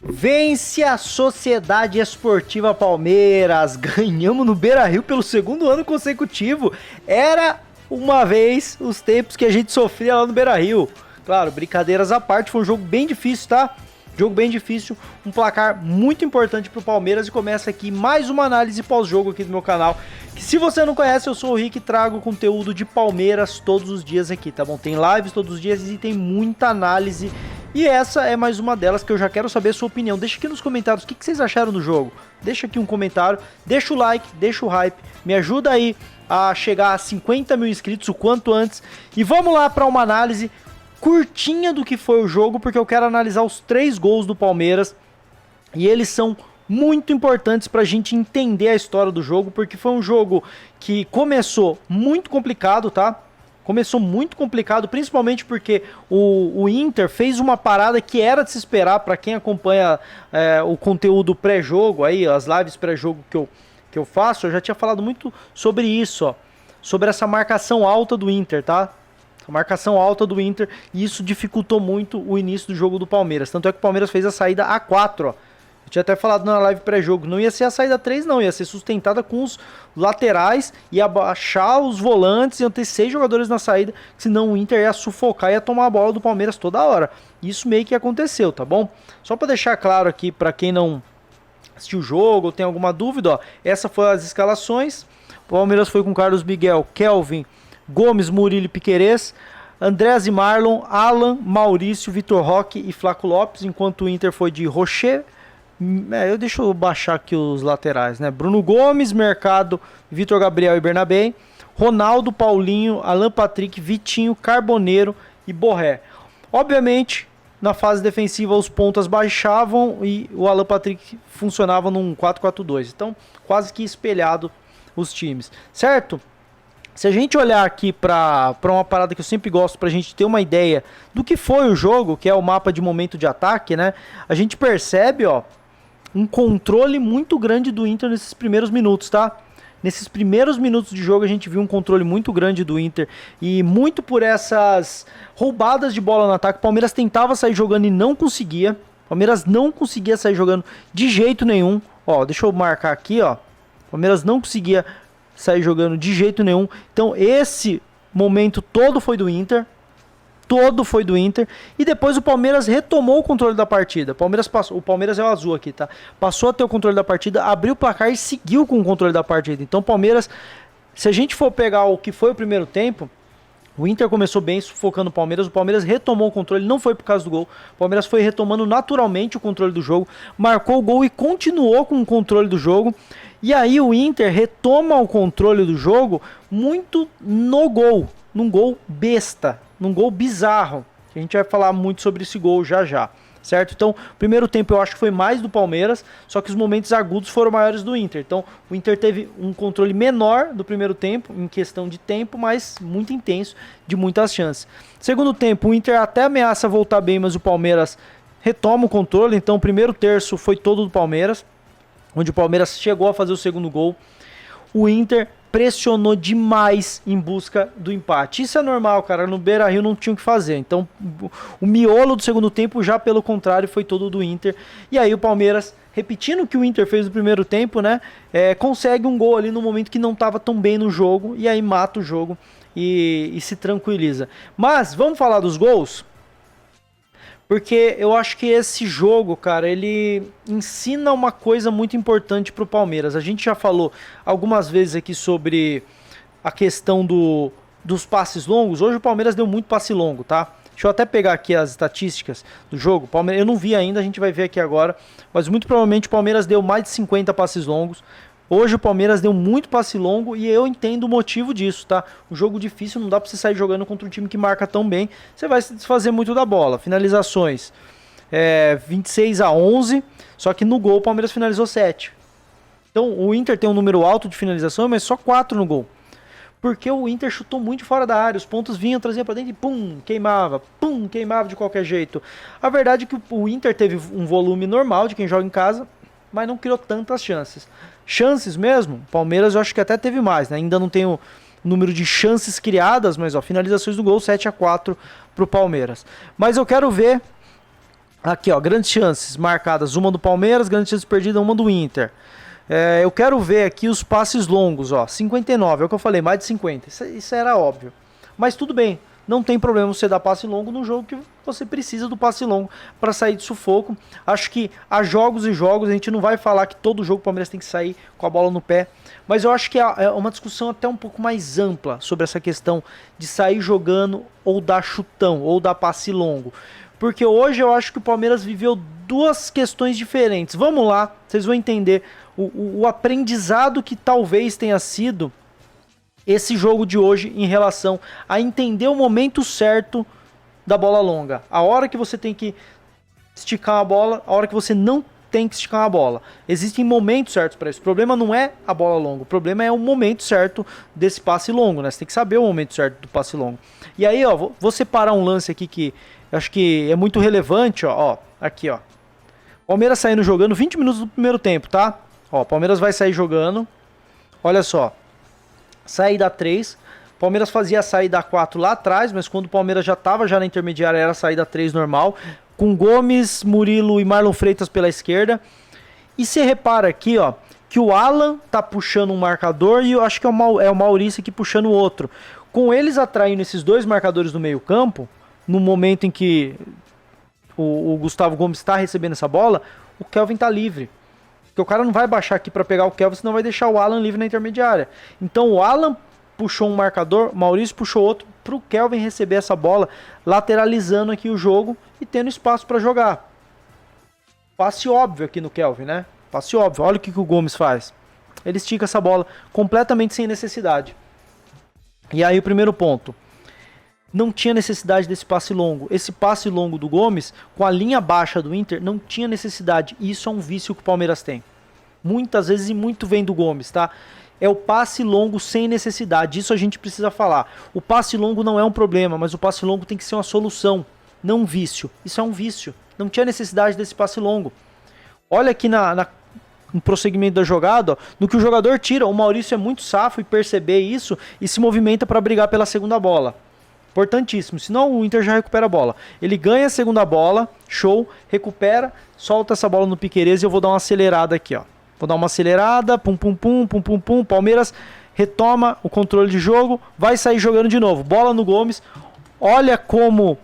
Vence a Sociedade Esportiva Palmeiras. Ganhamos no Beira-Rio pelo segundo ano consecutivo. Era uma vez os tempos que a gente sofria lá no Beira-Rio. Claro, brincadeiras à parte, foi um jogo bem difícil, tá? Jogo bem difícil, um placar muito importante pro Palmeiras. E começa aqui mais uma análise pós-jogo aqui do meu canal. Que se você não conhece, eu sou o Rick e trago conteúdo de Palmeiras todos os dias aqui, tá bom? Tem lives todos os dias e tem muita análise. E essa é mais uma delas que eu já quero saber a sua opinião. Deixa aqui nos comentários o que vocês acharam do jogo. Deixa aqui um comentário, deixa o like, deixa o hype. Me ajuda aí a chegar a 50 mil inscritos o quanto antes. E vamos lá para uma análise curtinha do que foi o jogo, porque eu quero analisar os 3 gols do Palmeiras. E eles são muito importantes para a gente entender a história do jogo, porque foi um jogo que começou muito complicado, tá? Começou muito complicado, principalmente porque o Inter fez uma parada que era de se esperar para quem acompanha o conteúdo pré-jogo, aí, as lives pré-jogo que eu faço. Eu já tinha falado muito sobre isso, ó, sobre essa marcação alta do Inter, tá? A marcação alta do Inter, e isso dificultou muito o início do jogo do Palmeiras. Tanto é que o Palmeiras fez a saída A4, ó. Eu tinha até falado na live pré-jogo, não ia ser a saída 3 não, ia ser sustentada com os laterais, ia abaixar os volantes, iam ter 6 jogadores na saída, senão o Inter ia sufocar e ia tomar a bola do Palmeiras toda hora. Isso meio que aconteceu, tá bom? Só para deixar claro aqui, para quem não assistiu o jogo ou tem alguma dúvida, ó, essa foi as escalações. O Palmeiras foi com Carlos Miguel, Kelvin, Gomes, Murilo e Piquerez, Andrés e Marlon, Alan, Maurício, Vitor Roque e Flaco Lopes, enquanto o Inter foi de Rocher, deixa eu baixar aqui os laterais, né? Bruno Gomes, Mercado, Vitor Gabriel e Bernabé, Ronaldo, Paulinho, Alan Patrick, Vitinho, Carboneiro e Borré. Obviamente, na fase defensiva os pontas baixavam e o Alan Patrick funcionava num 4-4-2. Então, quase que espelhado os times, certo? Se a gente olhar aqui para uma parada que eu sempre gosto, para a gente ter uma ideia do que foi o jogo, que é o mapa de momento de ataque, né? A gente percebe, ó, um controle muito grande do Inter nesses primeiros minutos, tá? Nesses primeiros minutos de jogo a gente viu um controle muito grande do Inter, e muito por essas roubadas de bola no ataque. O Palmeiras tentava sair jogando e não conseguia. O Palmeiras não conseguia sair jogando de jeito nenhum. Ó, deixa eu marcar aqui, ó. O Palmeiras não conseguia sair jogando de jeito nenhum. Então esse momento todo foi do Inter. Todo foi do Inter. E depois o Palmeiras retomou o controle da partida. O Palmeiras é o azul aqui, tá? Passou a ter o controle da partida, abriu o placar e seguiu com o controle da partida. Então o Palmeiras, se a gente for pegar o que foi o primeiro tempo, o Inter começou bem sufocando o Palmeiras retomou o controle, não foi por causa do gol. O Palmeiras foi retomando naturalmente o controle do jogo, marcou o gol e continuou com o controle do jogo. E aí o Inter retoma o controle do jogo muito no gol, num gol besta, num gol bizarro. A gente vai falar muito sobre esse gol já já, certo? Então, primeiro tempo eu acho que foi mais do Palmeiras, só que os momentos agudos foram maiores do Inter. Então, o Inter teve um controle menor do primeiro tempo, em questão de tempo, mas muito intenso, de muitas chances. Segundo tempo, o Inter até ameaça voltar bem, mas o Palmeiras retoma o controle. Então, o primeiro terço foi todo do Palmeiras, onde o Palmeiras chegou a fazer o segundo gol. O Inter pressionou demais em busca do empate. Isso é normal, cara. No Beira-Rio não tinha o que fazer. Então, o miolo do segundo tempo, já pelo contrário, foi todo do Inter. E aí o Palmeiras, repetindo o que o Inter fez no primeiro tempo, né? Consegue um gol ali no momento que não estava tão bem no jogo. E aí mata o jogo e se tranquiliza. Mas, vamos falar dos gols? Porque eu acho que esse jogo, cara, ele ensina uma coisa muito importante pro Palmeiras. A gente já falou algumas vezes aqui sobre a questão dos passes longos. Hoje o Palmeiras deu muito passe longo, tá? Deixa eu até pegar aqui as estatísticas do jogo. Palmeiras, eu não vi ainda, a gente vai ver aqui agora. Mas muito provavelmente o Palmeiras deu mais de 50 passes longos. Hoje o Palmeiras deu muito passe longo e eu entendo o motivo disso, tá? Um jogo difícil, não dá pra você sair jogando contra um time que marca tão bem. Você vai se desfazer muito da bola. Finalizações, 26-11, só que no gol o Palmeiras finalizou 7. Então o Inter tem um número alto de finalização, mas só 4 no gol. Porque o Inter chutou muito fora da área, os pontos vinham, traziam pra dentro e pum, queimava de qualquer jeito. A verdade é que o Inter teve um volume normal de quem joga em casa, mas não criou tantas chances. Chances mesmo, Palmeiras eu acho que até teve mais, né? Ainda não tem o número de chances criadas, mas ó, finalizações do gol, 7-4 pro Palmeiras. Mas eu quero ver Aqui, ó, grandes chances marcadas, uma do Palmeiras, grandes chances perdidas, uma do Inter. Eu quero ver aqui os passes longos, ó, 59, é o que eu falei, mais de 50, isso era óbvio. Mas tudo bem, não tem problema você dar passe longo no jogo que você precisa do passe longo para sair de sufoco. Acho que há jogos e jogos, a gente não vai falar que todo jogo o Palmeiras tem que sair com a bola no pé, mas eu acho que é uma discussão até um pouco mais ampla sobre essa questão de sair jogando ou dar chutão, ou dar passe longo. Porque hoje eu acho que o Palmeiras viveu duas questões diferentes. Vamos lá, vocês vão entender o aprendizado que talvez tenha sido esse jogo de hoje em relação a entender o momento certo da bola longa. A hora que você tem que esticar a bola, a hora que você não tem que esticar a bola. Existem momentos certos para isso. O problema não é a bola longa, o problema é o momento certo desse passe longo, né? Você tem que saber o momento certo do passe longo. E aí, ó, vou separar um lance aqui que eu acho que é muito relevante, ó, aqui, ó. Palmeiras saindo jogando 20 minutos do primeiro tempo, tá? Ó, Palmeiras vai sair jogando. Olha só. Saída 3. Palmeiras fazia a saída 4 lá atrás, mas quando o Palmeiras já estava na intermediária, era a saída 3 normal. Com Gomes, Murilo e Marlon Freitas pela esquerda. E você repara aqui, ó, que o Alan tá puxando um marcador e eu acho que é o Maurício aqui puxando o outro. Com eles atraindo esses dois marcadores do meio campo, no momento em que o Gustavo Gomes está recebendo essa bola, o Kelvin tá livre. Porque o cara não vai baixar aqui para pegar o Kelvin, senão vai deixar o Alan livre na intermediária. Então o Alan puxou um marcador, o Maurício puxou outro, para o Kelvin receber essa bola, lateralizando aqui o jogo e tendo espaço para jogar. Passe óbvio aqui no Kelvin, né? Passe óbvio. Olha o que o Gomes faz. Ele estica essa bola completamente sem necessidade. E aí o primeiro ponto. Não tinha necessidade desse passe longo. Esse passe longo do Gomes, com a linha baixa do Inter, não tinha necessidade. E isso é um vício que o Palmeiras tem. Muitas vezes e muito vem do Gomes, tá? É o passe longo sem necessidade. Isso a gente precisa falar. O passe longo não é um problema, mas o passe longo tem que ser uma solução, não um vício. Isso é um vício. Não tinha necessidade desse passe longo. Olha aqui no prosseguimento da jogada, ó, no que o jogador tira. O Maurício é muito safo e perceber isso e se movimenta para brigar pela segunda bola. Importantíssimo, senão o Inter já recupera a bola. Ele ganha a segunda bola, show, recupera, solta essa bola no Piquerez e eu vou dar uma acelerada aqui, ó. Vou dar uma acelerada, pum, pum, pum, pum, pum, pum. Palmeiras retoma o controle de jogo, vai sair jogando de novo. Bola no Gomes, olha como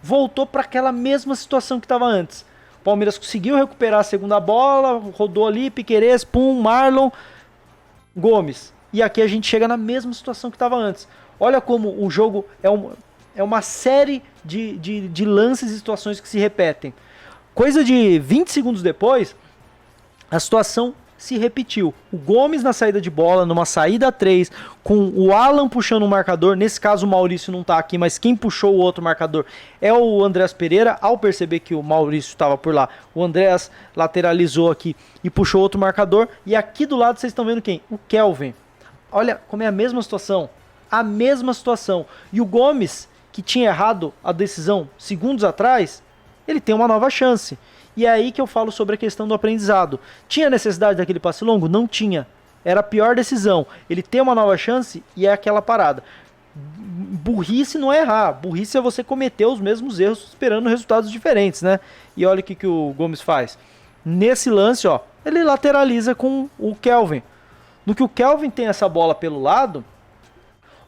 voltou para aquela mesma situação que estava antes. Palmeiras conseguiu recuperar a segunda bola, rodou ali, Piquerez, pum, Marlon, Gomes. E aqui a gente chega na mesma situação que estava antes. Olha como o jogo é uma série de lances e situações que se repetem. Coisa de 20 segundos depois, a situação se repetiu. O Gomes na saída de bola, numa saída 3, com o Alan puxando o marcador. Nesse caso o Maurício não está aqui, mas quem puxou o outro marcador é o Andreas Pereira. Ao perceber que o Maurício estava por lá, o Andreas lateralizou aqui e puxou outro marcador. E aqui do lado vocês estão vendo quem? O Kelvin. Olha como é a mesma situação. A mesma situação. E o Gomes, que tinha errado a decisão segundos atrás, ele tem uma nova chance. E é aí que eu falo sobre a questão do aprendizado. Tinha necessidade daquele passe longo? Não tinha. Era a pior decisão. Ele tem uma nova chance e é aquela parada. Burrice não é errar. Burrice é você cometer os mesmos erros esperando resultados diferentes, né? E olha o que o Gomes faz. Nesse lance, ó, ele lateraliza com o Kelvin. No que o Kelvin tem essa bola pelo lado,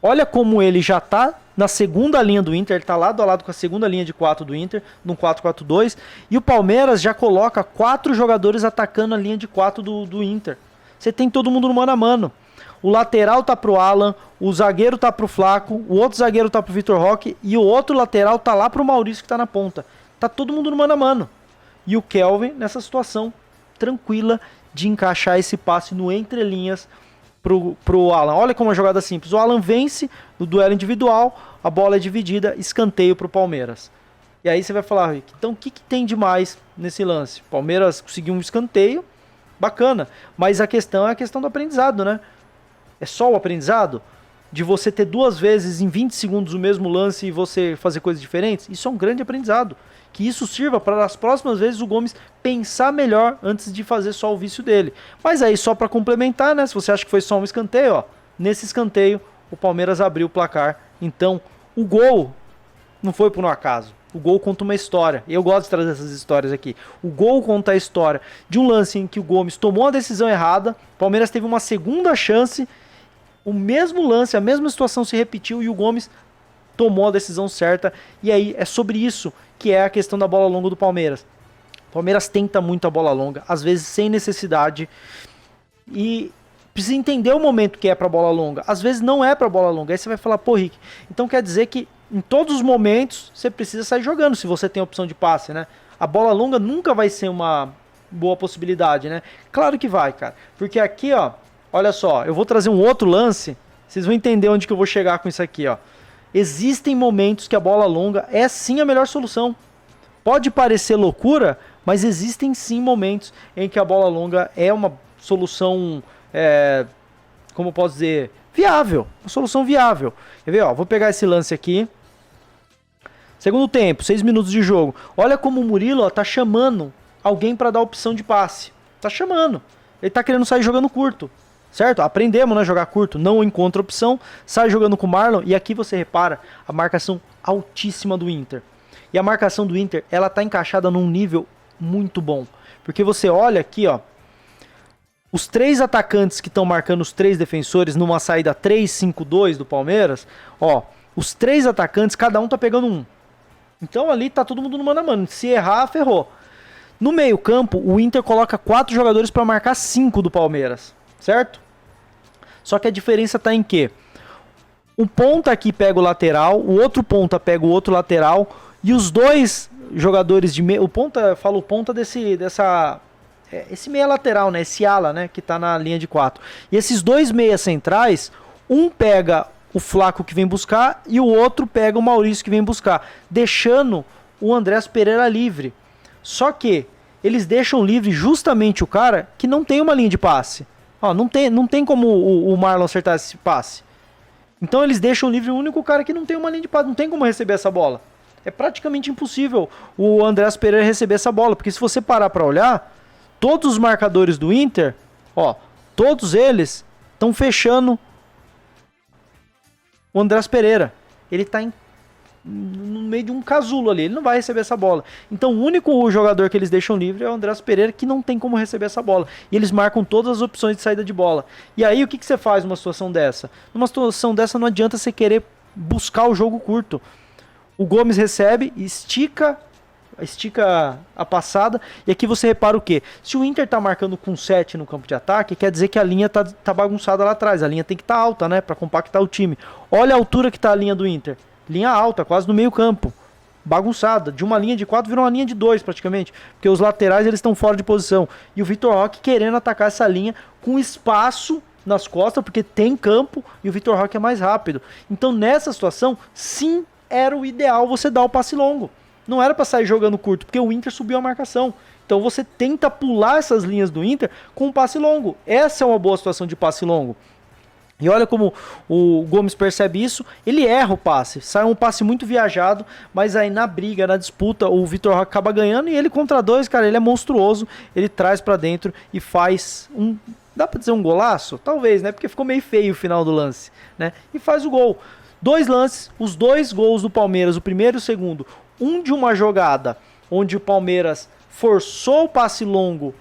olha como ele já tá na segunda linha do Inter, ele tá lado a lado com a segunda linha de 4 do Inter, no 4-4-2, e o Palmeiras já coloca 4 jogadores atacando a linha de 4 do Inter. Você tem todo mundo no mano a mano. O lateral tá pro Alan, o zagueiro tá pro Flaco, o outro zagueiro tá pro Vitor Roque, e o outro lateral tá lá pro Maurício que tá na ponta. Tá todo mundo no mano a mano. E o Kelvin nessa situação tranquila de encaixar esse passe no entrelinhas pro Alan. Olha como é uma jogada simples. O Alan vence no duelo individual, a bola é dividida, escanteio pro Palmeiras. E aí você vai falar, Rick, então o que tem de mais nesse lance? O Palmeiras conseguiu um escanteio, bacana, mas a questão é a questão do aprendizado, né? É só o aprendizado? De você ter 2 vezes em 20 segundos o mesmo lance e você fazer coisas diferentes? Isso é um grande aprendizado. Que isso sirva para as próximas vezes o Gomes pensar melhor antes de fazer só o vício dele. Mas aí só para complementar, né? Se você acha que foi só um escanteio, ó, nesse escanteio o Palmeiras abriu o placar. Então o gol não foi por um acaso. O gol conta uma história. Eu gosto de trazer essas histórias aqui. O gol conta a história de um lance em que o Gomes tomou a decisão errada, o Palmeiras teve uma segunda chance, o mesmo lance, a mesma situação se repetiu e o Gomes tomou a decisão certa. E aí é sobre isso que é a questão da bola longa do Palmeiras. O Palmeiras tenta muito a bola longa, às vezes sem necessidade, e precisa entender o momento que é pra bola longa. Às vezes não é pra bola longa. Aí você vai falar, pô, Rick, então quer dizer que em todos os momentos você precisa sair jogando, se você tem a opção de passe, né? A bola longa nunca vai ser uma boa possibilidade, né? Claro que vai, cara. Porque aqui, ó, olha só, eu vou trazer um outro lance, vocês vão entender onde que eu vou chegar com isso aqui, ó. Existem momentos que a bola longa é sim a melhor solução. Pode parecer loucura, mas existem sim momentos em que a bola longa é uma solução, como eu posso dizer, viável. Uma solução viável. Quer ver, ó? Vou pegar esse lance aqui. Segundo tempo, 6 minutos de jogo. Olha como o Murilo, ó, tá chamando alguém para dar opção de passe. Tá chamando. Ele tá querendo sair jogando curto. Certo? Aprendemos, né, jogar curto. Não encontra opção. Sai jogando com o Marlon. E aqui você repara a marcação altíssima do Inter. E a marcação do Inter, ela tá encaixada num nível muito bom. Porque você olha aqui, ó. Os 3 atacantes que estão marcando os 3 defensores numa saída 3-5-2 do Palmeiras, ó, os 3 atacantes, cada um tá pegando um. Então ali tá todo mundo no mano a mano. Se errar, ferrou. No meio-campo, o Inter coloca 4 jogadores para marcar 5 do Palmeiras, certo? Só que a diferença tá em quê? Um ponta aqui pega o lateral, o outro ponta pega o outro lateral e os 2 jogadores de meio, o ponta, falo ponta esse meia lateral, né? Esse ala, né? Que tá na linha de 4. E esses 2 meias centrais, um pega o Flaco que vem buscar e o outro pega o Maurício que vem buscar, deixando o Andrés Pereira livre. Só que eles deixam livre justamente o cara que não tem uma linha de passe. Ó, não tem como o Marlon acertar esse passe. Então eles deixam livre o único cara que não tem uma linha de passe, não tem como receber essa bola. É praticamente impossível o Andrés Pereira receber essa bola, porque se você parar para olhar, todos os marcadores do Inter, ó, todos eles estão fechando o Andrés Pereira. Ele tá no meio de um casulo ali, ele não vai receber essa bola. Então o único jogador que eles deixam livre é o Andrés Pereira, que não tem como receber essa bola. E eles marcam todas as opções de saída de bola. E aí o que você faz numa situação dessa? Numa situação dessa não adianta você querer buscar o jogo curto. O Gomes recebe, estica a passada, e aqui você repara o quê? Se o Inter tá marcando com 7 no campo de ataque, quer dizer que a linha tá bagunçada lá atrás, a linha tem que estar alta, né, para compactar o time. Olha a altura que tá a linha do Inter, linha alta, quase no meio campo, bagunçada, de uma linha de 4 virou uma linha de 2 praticamente, porque os laterais eles estão fora de posição, e o Vitor Roque querendo atacar essa linha com espaço nas costas, porque tem campo, e o Vitor Roque é mais rápido. Então nessa situação, sim, era o ideal você dar o passe longo. Não era para sair jogando curto, porque o Inter subiu a marcação. Então você tenta pular essas linhas do Inter com um passe longo. Essa é uma boa situação de passe longo. E olha como o Gomes percebe isso. Ele erra o passe. Sai um passe muito viajado, mas aí na briga, na disputa, o Vitor Roque acaba ganhando. E ele contra 2, cara, ele é monstruoso. Ele traz para dentro e faz um... Dá para dizer um golaço? Talvez, né? Porque ficou meio feio o final do lance, né? E faz o gol. 2 lances, os 2 gols do Palmeiras, o primeiro e o segundo. Um de uma jogada onde o Palmeiras forçou o passe longo,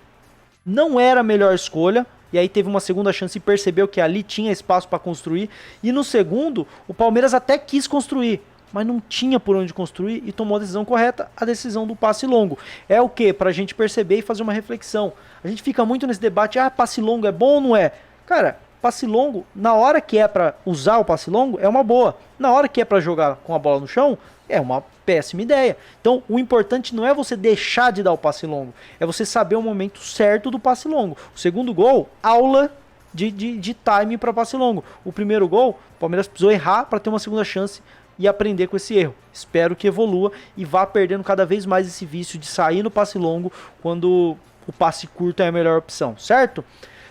não era a melhor escolha, e aí teve uma segunda chance e percebeu que ali tinha espaço para construir. E no segundo, o Palmeiras até quis construir, mas não tinha por onde construir e tomou a decisão correta, a decisão do passe longo. É o que? Pra gente perceber e fazer uma reflexão. A gente fica muito nesse debate, passe longo é bom ou não é? Cara, passe longo, na hora que é para usar o passe longo, é uma boa. Na hora que é para jogar com a bola no chão, é uma péssima ideia. Então, o importante não é você deixar de dar o passe longo, é você saber o momento certo do passe longo. O segundo gol, aula de time para passe longo. O primeiro gol, o Palmeiras precisou errar para ter uma segunda chance e aprender com esse erro. Espero que evolua e vá perdendo cada vez mais esse vício de sair no passe longo quando o passe curto é a melhor opção, certo?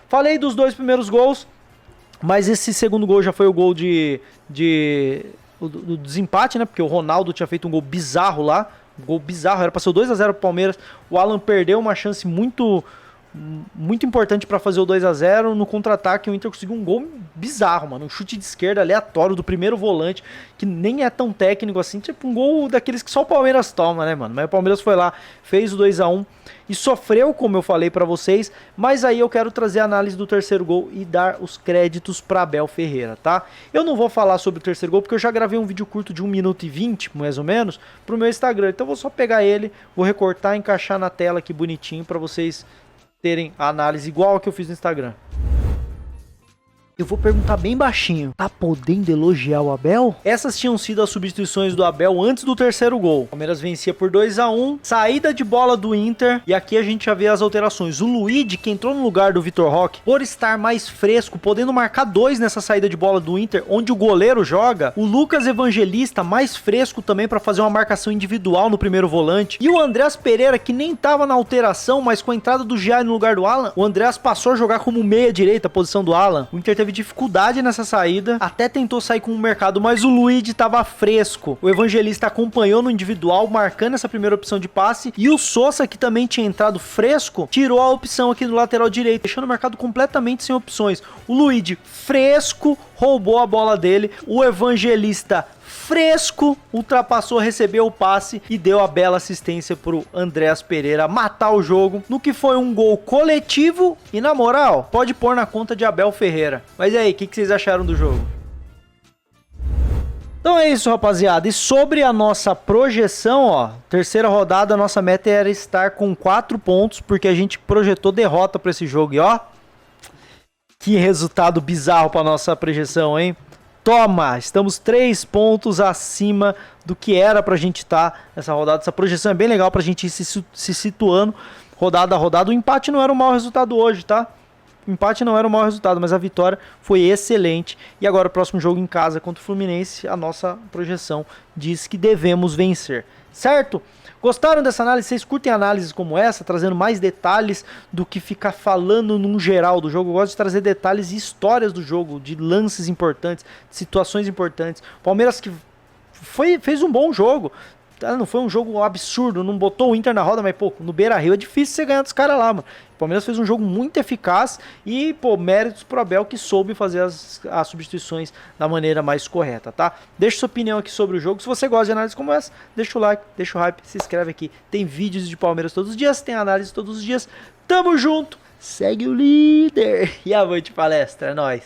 Falei dos 2 primeiros gols, mas esse segundo gol já foi o gol do desempate, né? Porque o Ronaldo tinha feito um gol bizarro lá. Um gol bizarro, era para ser o 2-0 pro Palmeiras. O Alan perdeu uma chance muito muito importante para fazer o 2 a 0. No contra-ataque o Inter conseguiu um gol bizarro, mano, um chute de esquerda aleatório do primeiro volante, que nem é tão técnico assim, tipo um gol daqueles que só o Palmeiras toma, né, mano? Mas o Palmeiras foi lá, fez o 2 a 1 e sofreu, como eu falei pra vocês, mas aí eu quero trazer a análise do terceiro gol e dar os créditos pra Abel Ferreira, tá? Eu não vou falar sobre o terceiro gol, porque eu já gravei um vídeo curto de 1 minuto e 20, mais ou menos, pro meu Instagram, então eu vou só pegar ele, vou recortar, encaixar na tela aqui bonitinho pra vocês terem a análise igual a que eu fiz no Instagram. Eu vou perguntar bem baixinho. Tá podendo elogiar o Abel? Essas tinham sido as substituições do Abel antes do terceiro gol. O Palmeiras vencia por 2 a 1. Saída de bola do Inter. E aqui a gente já vê as alterações. O Luigi, que entrou no lugar do Vitor Roque, por estar mais fresco, podendo marcar 2 nessa saída de bola do Inter, onde o goleiro joga. O Lucas Evangelista, mais fresco também para fazer uma marcação individual no primeiro volante. E o Andreas Pereira, que nem tava na alteração, mas com a entrada do Jair no lugar do Alan, o Andreas passou a jogar como meia direita, a posição do Alan. O Inter teve dificuldade nessa saída, até tentou sair com o mercado, mas o Luigi tava fresco. O Evangelista acompanhou no individual, marcando essa primeira opção de passe, e o Sousa, que também tinha entrado fresco, tirou a opção aqui do lateral direito, deixando o mercado completamente sem opções. O Luigi, fresco, roubou a bola dele. O Evangelista, fresco, ultrapassou, recebeu o passe e deu a bela assistência pro Andreas Pereira matar o jogo, no que foi um gol coletivo e, na moral, pode pôr na conta de Abel Ferreira. Mas e aí, o que vocês acharam do jogo? Então é isso, rapaziada. E sobre a nossa projeção, ó, terceira rodada, a nossa meta era estar com 4 pontos, porque a gente projetou derrota para esse jogo. E ó, que resultado bizarro para nossa projeção, hein? Toma, estamos 3 pontos acima do que era pra gente estar nessa rodada. Essa projeção é bem legal pra gente ir se situando rodada a rodada. O empate não era um mau resultado hoje, tá? O empate não era um mau resultado, mas a vitória foi excelente. E agora o próximo jogo em casa contra o Fluminense, a nossa projeção diz que devemos vencer, certo? Gostaram dessa análise? Vocês curtem análises como essa, trazendo mais detalhes do que ficar falando num geral do jogo? Eu gosto de trazer detalhes e histórias do jogo, de lances importantes, de situações importantes. Palmeiras que fez um bom jogo. Não foi um jogo absurdo, não botou o Inter na roda, mas, pô, no Beira-Rio é difícil você ganhar dos caras lá, mano. O Palmeiras fez um jogo muito eficaz e, pô, méritos pro Abel, que soube fazer as substituições da maneira mais correta, tá? Deixa sua opinião aqui sobre o jogo. Se você gosta de análise como essa, deixa o like, deixa o hype, se inscreve aqui. Tem vídeos de Palmeiras todos os dias, tem análise todos os dias. Tamo junto, segue o líder e avante palestra, é nóis.